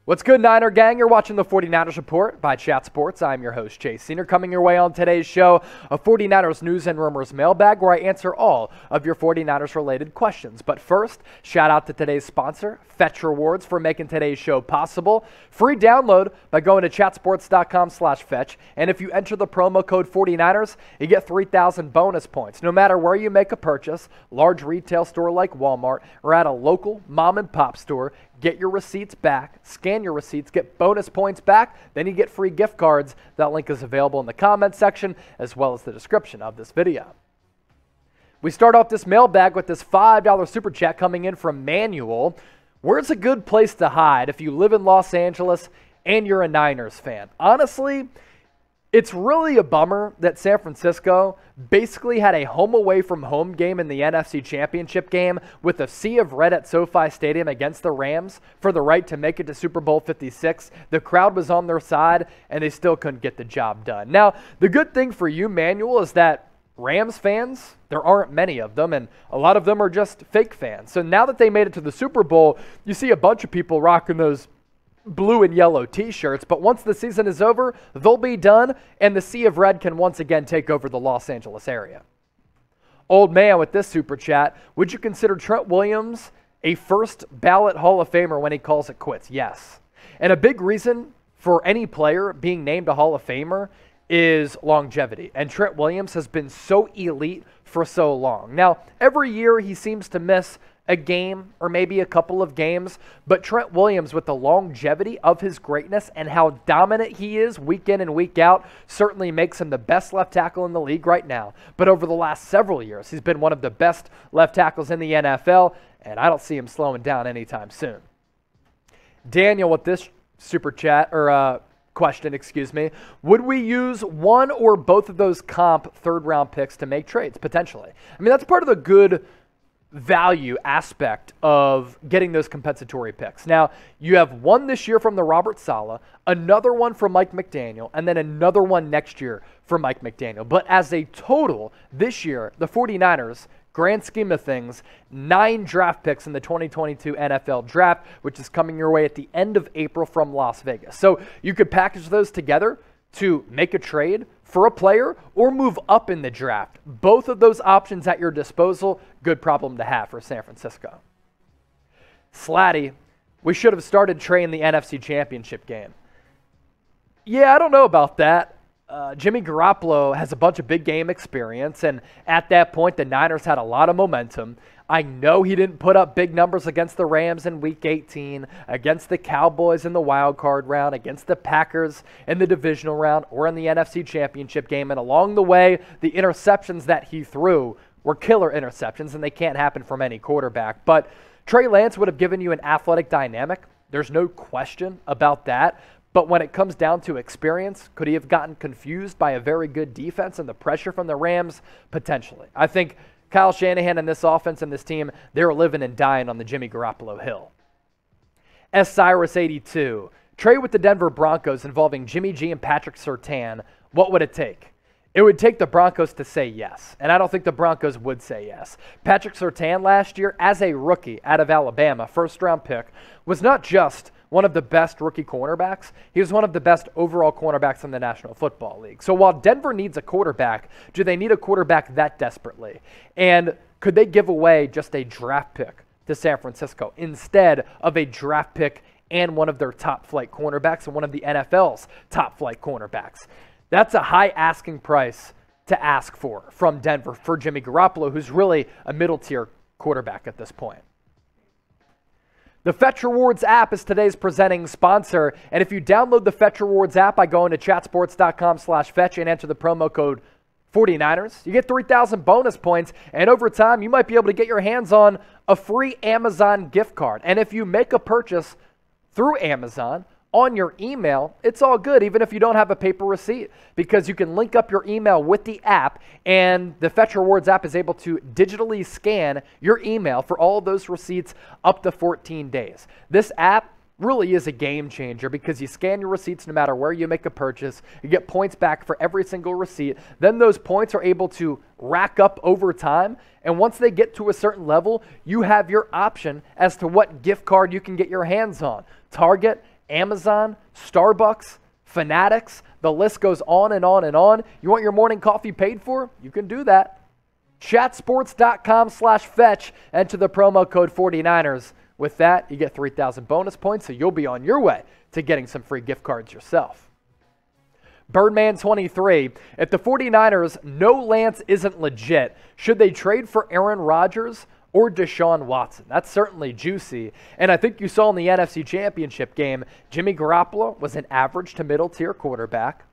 What's good, Niner gang? You're watching the 49ers Report by Chat Sports. I'm your host, Chase Senior, coming your way on today's show, a 49ers news and rumors mailbag where I answer all of your 49ers-related questions. But first, shout out to today's sponsor, Fetch Rewards, for making today's show possible. Free download by going to chatsports.com/fetch. And if you enter the promo code 49ers, you get 3,000 bonus points. No matter where you make a purchase, large retail store like Walmart, or at a local mom and pop store, get your receipts back, scan your receipts, get bonus points back, then you get free gift cards. That link is available in the comments section as well as the description of this video. We start off this mailbag with this $5 super chat coming in from Manuel. Where's a good place to hide if you live in Los Angeles and you're a Niners fan? Honestly, it's really a bummer that San Francisco basically had a home away from home game in the NFC Championship game with a sea of red at SoFi Stadium against the Rams for the right to make it to Super Bowl 56. The crowd was on their side, and they still couldn't get the job done. Now, the good thing for you, Manuel, is that Rams fans, there aren't many of them, and a lot of them are just fake fans. So now that they made it to the Super Bowl, you see a bunch of people rocking those blue and yellow t-shirts, but once the season is over, they'll be done, and the sea of red can once again take over the Los Angeles area. Old man with this super chat, would you consider Trent Williams a first ballot Hall of Famer when he calls it quits? Yes. And a big reason for any player being named a Hall of Famer is longevity. And Trent Williams has been so elite for so long. Now, every year he seems to miss a game or maybe a couple of games, but Trent Williams, with the longevity of his greatness and how dominant he is week in and week out, certainly makes him the best left tackle in the league right now. But over the last several years, he's been one of the best left tackles in the NFL, and I don't see him slowing down anytime soon. Daniel with this super chat, or question, would we use one or both of those comp third-round picks to make trades? Potentially. I mean, that's part of the good value aspect of getting those compensatory picks. Now, you have one this year from the Robert Saleh, another one from Mike McDaniel, and then another one next year for Mike McDaniel. But as a total, this year, the 49ers, grand scheme of things, 9 draft picks in the 2022 NFL Draft, which is coming your way at the end of April from Las Vegas. So you could package those together to make a trade for a player or move up in the draft. Both of those options at your disposal, good problem to have for San Francisco. Slatty, we should have started Trey in the NFC Championship game. Yeah, I don't know about that. Jimmy Garoppolo has a bunch of big game experience, and at that point, the Niners had a lot of momentum. I know he didn't put up big numbers against the Rams in Week 18, against the Cowboys in the wild card round, against the Packers in the divisional round, or in the NFC Championship game. And along the way, the interceptions that he threw were killer interceptions, and they can't happen from any quarterback. But Trey Lance would have given you an athletic dynamic. There's no question about that. But when it comes down to experience, could he have gotten confused by a very good defense and the pressure from the Rams? Potentially. I think Kyle Shanahan and this offense and this team, they're living and dying on the Jimmy Garoppolo hill. S. Cyrus 82. Trade with the Denver Broncos involving Jimmy G and Patrick Surtain. What would it take? It would take the Broncos to say yes, and I don't think the Broncos would say yes. Patrick Surtain last year, as a rookie out of Alabama, first-round pick, was not just one of the best rookie cornerbacks. He was one of the best overall cornerbacks in the National Football League. So while Denver needs a quarterback, do they need a quarterback that desperately? And could they give away just a draft pick to San Francisco instead of a draft pick and one of their top-flight cornerbacks and one of the NFL's top-flight cornerbacks? That's a high asking price to ask for from Denver for Jimmy Garoppolo, who's really a middle-tier quarterback at this point. The Fetch Rewards app is today's presenting sponsor, and if you download the Fetch Rewards app by going to chatsports.com/fetch and enter the promo code 49ers, you get 3,000 bonus points, and over time, you might be able to get your hands on a free Amazon gift card. And if you make a purchase through Amazon on your email, it's all good, even if you don't have a paper receipt, because you can link up your email with the app, and the Fetch Rewards app is able to digitally scan your email for all of those receipts up to 14 days. This app really is a game changer because you scan your receipts no matter where you make a purchase. You get points back for every single receipt. Then those points are able to rack up over time. And once they get to a certain level, you have your option as to what gift card you can get your hands on. Target, Amazon, Starbucks, Fanatics, the list goes on and on and on. You want your morning coffee paid for? You can do that. Chatsports.com/fetch, enter the promo code 49ers. With that, you get 3,000 bonus points, so you'll be on your way to getting some free gift cards yourself. Birdman23, if the 49ers know Lance isn't legit, should they trade for Aaron Rodgers or Deshaun Watson? That's certainly juicy. And I think you saw in the NFC Championship game, Jimmy Garoppolo was an average to middle tier quarterback,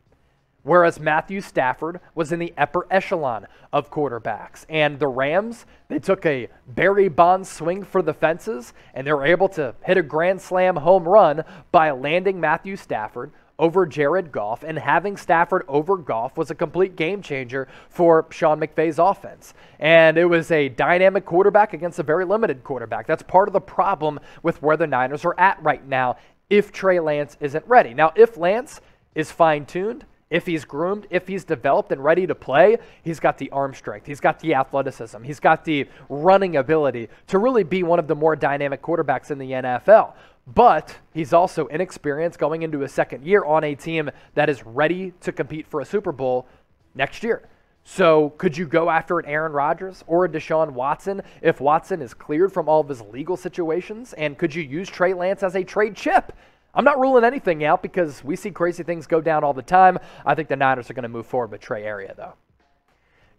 whereas Matthew Stafford was in the upper echelon of quarterbacks. And the Rams, they took a Barry Bonds swing for the fences, and they were able to hit a grand slam home run by landing Matthew Stafford over Jared Goff, and having Stafford over Goff was a complete game changer for Sean McVay's offense. And it was a dynamic quarterback against a very limited quarterback. That's part of the problem with where the Niners are at right now if Trey Lance isn't ready. Now, if Lance is fine-tuned, if he's groomed, if he's developed and ready to play, he's got the arm strength, he's got the athleticism, he's got the running ability to really be one of the more dynamic quarterbacks in the NFL. But he's also inexperienced going into his second year on a team that is ready to compete for a Super Bowl next year. So could you go after an Aaron Rodgers or a Deshaun Watson if Watson is cleared from all of his legal situations? And could you use Trey Lance as a trade chip? I'm not ruling anything out because we see crazy things go down all the time. I think the Niners are going to move forward with Trey Area, though.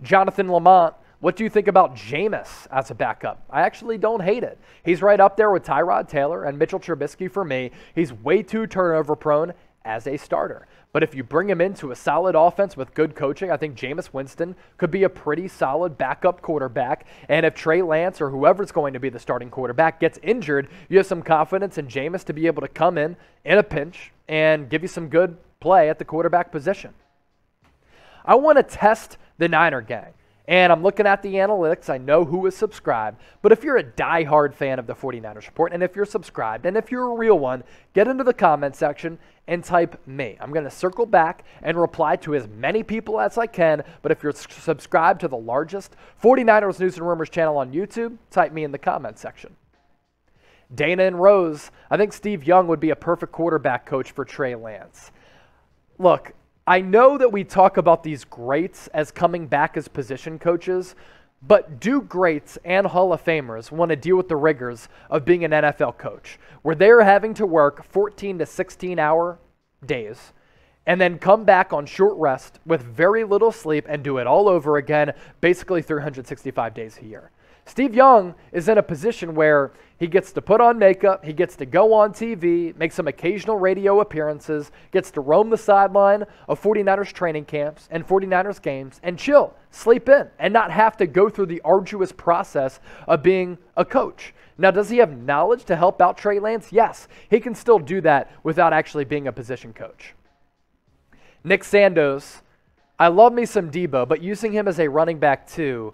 Jonathan Lamont, what do you think about Jameis as a backup? I actually don't hate it. He's right up there with Tyrod Taylor and Mitchell Trubisky for me. He's way too turnover prone as a starter. But if you bring him into a solid offense with good coaching, I think Jameis Winston could be a pretty solid backup quarterback. And if Trey Lance or whoever's going to be the starting quarterback gets injured, you have some confidence in Jameis to be able to come in a pinch and give you some good play at the quarterback position. I want to test the Niner gang. And I'm looking at the analytics. I know who is subscribed. But if you're a diehard fan of the 49ers Report, and if you're subscribed, and if you're a real one, get into the comment section and type me. I'm going to circle back and reply to as many people as I can. But if you're subscribed to the largest 49ers News and Rumors channel on YouTube, type me in the comment section. Dana and Rose, I think Steve Young would be a perfect quarterback coach for Trey Lance. Look, I know that we talk about these greats as coming back as position coaches, but do greats and Hall of Famers want to deal with the rigors of being an NFL coach, where they're having to work 14 to 16-hour days and then come back on short rest with very little sleep and do it all over again, basically 365 days a year? Steve Young is in a position where he gets to put on makeup, he gets to go on TV, make some occasional radio appearances, gets to roam the sideline of 49ers training camps and 49ers games and chill, sleep in, and not have to go through the arduous process of being a coach. Now, does he have knowledge to help out Trey Lance? Yes, he can still do that without actually being a position coach. Nick Sandos, I love me some Debo, but using him as a running back too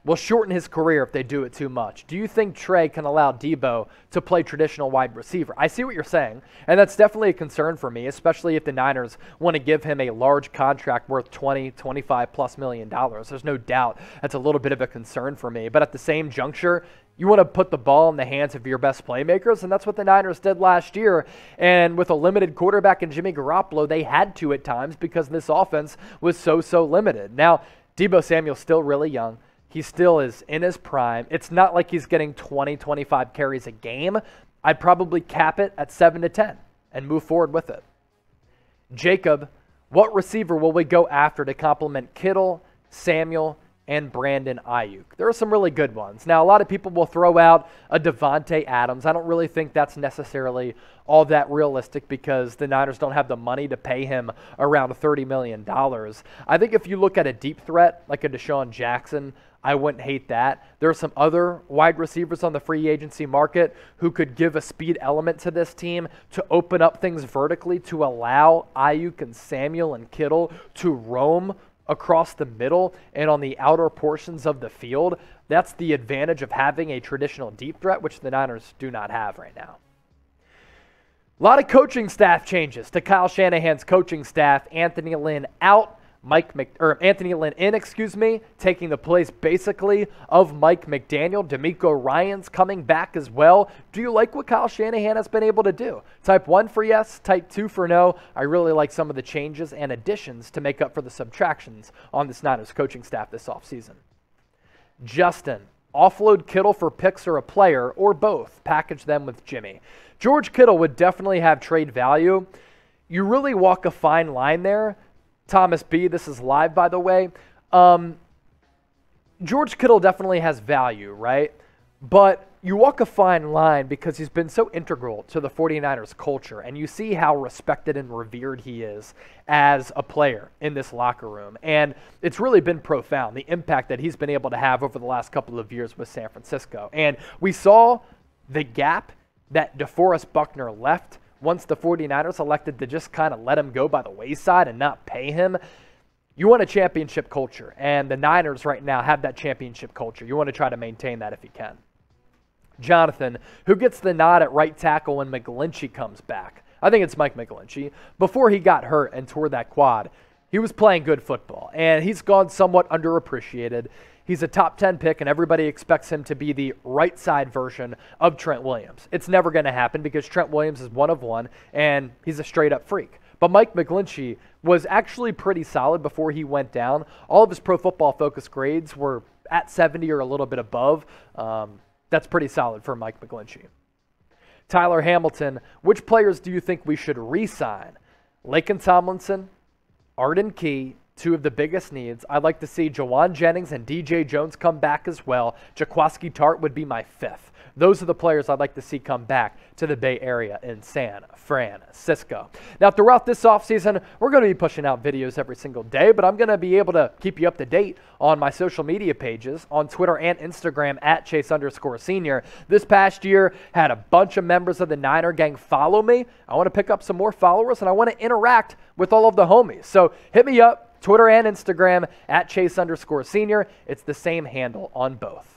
will shorten his career if they do it too much. Do you think Trey can allow Debo to play traditional wide receiver? I see what you're saying, and that's definitely a concern for me, especially if the Niners want to give him a large contract worth $20, $25+ million. There's no doubt that's a little bit of a concern for me, but at the same juncture, you want to put the ball in the hands of your best playmakers, and that's what the Niners did last year. And with a limited quarterback in Jimmy Garoppolo, they had to at times because this offense was so limited. Now, Deebo Samuel's still really young. He still is in his prime. It's not like he's getting 20, 25 carries a game. I'd probably cap it at 7 to 10 and move forward with it. Jacob, what receiver will we go after to complement Kittle, Samuel, and Brandon Ayuk? There are some really good ones. Now, a lot of people will throw out a Devontae Adams. I don't really think that's necessarily all that realistic because the Niners don't have the money to pay him around $30 million. I think if you look at a deep threat like a Deshaun Jackson, I wouldn't hate that. There are some other wide receivers on the free agency market who could give a speed element to this team to open up things vertically to allow Ayuk and Samuel and Kittle to roam across the middle and on the outer portions of the field. That's the advantage of having a traditional deep threat, which the Niners do not have right now. A lot of coaching staff changes to Kyle Shanahan's coaching staff. Anthony Lynn out, Anthony Lynn taking the place basically of Mike McDaniel. D'Amico Ryans coming back as well. Do you like what Kyle Shanahan has been able to do? Type 1 for yes, type 2 for no. I really like some of the changes and additions to make up for the subtractions on this Niners coaching staff this offseason. Justin, offload Kittle for picks or a player, or both. Package them with Jimmy. George Kittle would definitely have trade value. You really walk a fine line there. Thomas B., this is live, by the way. George Kittle definitely has value, right? But you walk a fine line because he's been so integral to the 49ers culture, and you see how respected and revered he is as a player in this locker room. And it's really been profound, the impact that he's been able to have over the last couple of years with San Francisco. And we saw the gap that DeForest Buckner left once the 49ers elected to just kind of let him go by the wayside and not pay him. You want a championship culture, and the Niners right now have that championship culture. You want to try to maintain that if you can. Jonathan, who gets the nod at right tackle when McGlinchey comes back? I think it's Mike McGlinchey. Before he got hurt and tore that quad, he was playing good football, and he's gone somewhat underappreciated. He's a top 10 pick, and everybody expects him to be the right side version of Trent Williams. It's never going to happen because Trent Williams is one of one, and he's a straight-up freak. But Mike McGlinchey was actually pretty solid before he went down. All of his Pro Football Focus grades were at 70 or a little bit above. That's pretty solid for Mike McGlinchey. Tyler Hamilton, which players do you think we should re-sign? Laken Tomlinson, Arden Key, two of the biggest needs. I'd like to see Jawan Jennings and DJ Jones come back as well. Jaquiski Tartt would be my fifth. Those are the players I'd like to see come back to the Bay Area in San Francisco. Now, throughout this offseason, we're going to be pushing out videos every single day, but I'm going to be able to keep you up to date on my social media pages, on Twitter and Instagram at Chase_Senior. This past year, had a bunch of members of the Niner Gang follow me. I want to pick up some more followers, and I want to interact with all of the homies. So hit me up, Twitter and Instagram at Chase_Senior. It's the same handle on both.